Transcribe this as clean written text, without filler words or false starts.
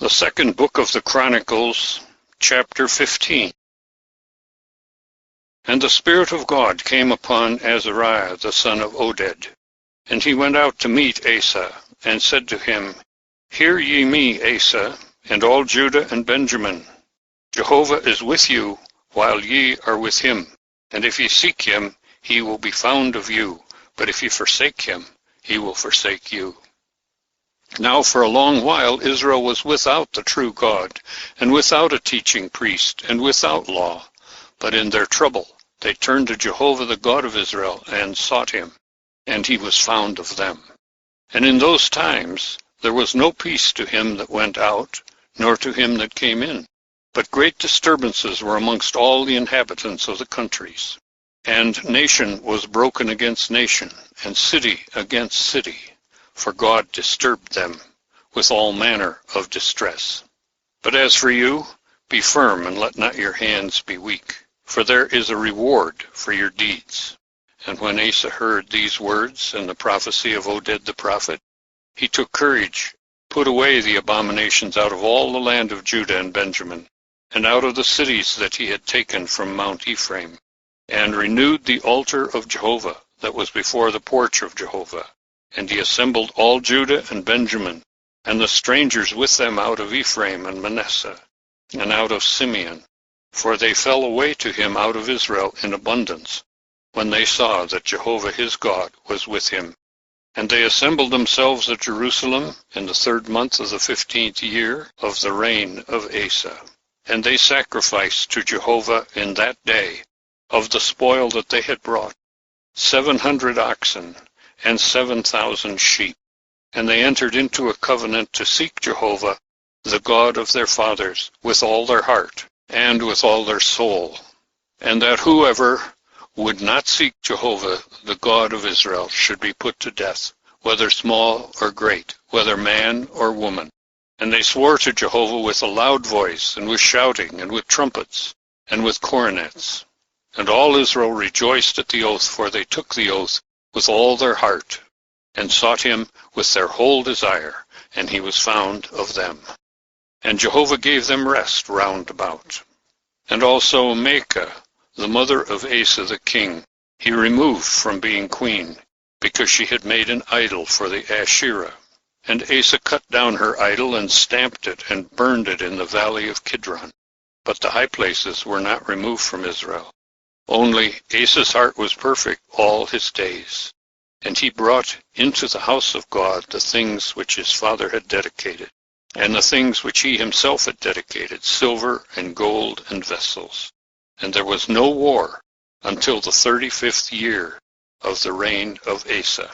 The second book of the Chronicles, chapter 15. And the Spirit of God came upon Azariah the son of Oded, and he went out to meet Asa, and said to him, Hear ye me, Asa, and all Judah and Benjamin. Jehovah is with you, while ye are with him. And if ye seek him, he will be found of you. But if ye forsake him, he will forsake you. Now for a long while Israel was without the true God, and without a teaching priest, and without law. But in their trouble they turned to Jehovah the God of Israel, and sought him, and he was found of them. And in those times there was no peace to him that went out, nor to him that came in. But great disturbances were amongst all the inhabitants of the countries. And nation was broken against nation, and city against city. For God disturbed them with all manner of distress. But as for you, be firm, and let not your hands be weak, for there is a reward for your deeds. And when Asa heard these words and the prophecy of Oded the prophet, he took courage, put away the abominations out of all the land of Judah and Benjamin, and out of the cities that he had taken from Mount Ephraim, and renewed the altar of Jehovah that was before the porch of Jehovah. And he assembled all Judah and Benjamin, and the strangers with them out of Ephraim and Manasseh, and out of Simeon, for they fell away to him out of Israel in abundance, when they saw that Jehovah his God was with him. And they assembled themselves at Jerusalem in the 3rd month of the 15th year of the reign of Asa. And they sacrificed to Jehovah in that day, of the spoil that they had brought, 700 oxen, and 7,000 sheep. And they entered into a covenant to seek Jehovah, the God of their fathers, with all their heart, and with all their soul. And that whoever would not seek Jehovah, the God of Israel, should be put to death, whether small or great, whether man or woman. And they swore to Jehovah with a loud voice, and with shouting, and with trumpets, and with cornets. And all Israel rejoiced at the oath, for they took the oath with all their heart, and sought him with their whole desire, and he was found of them. And Jehovah gave them rest round about. And also Maacah, the mother of Asa the king, he removed from being queen, because she had made an idol for the Asherah. And Asa cut down her idol, and stamped it, and burned it in the valley of Kidron. But the high places were not removed from Israel. Only Asa's heart was perfect all his days, and he brought into the house of God the things which his father had dedicated, and the things which he himself had dedicated, silver and gold and vessels. And there was no war until the 35th year of the reign of Asa.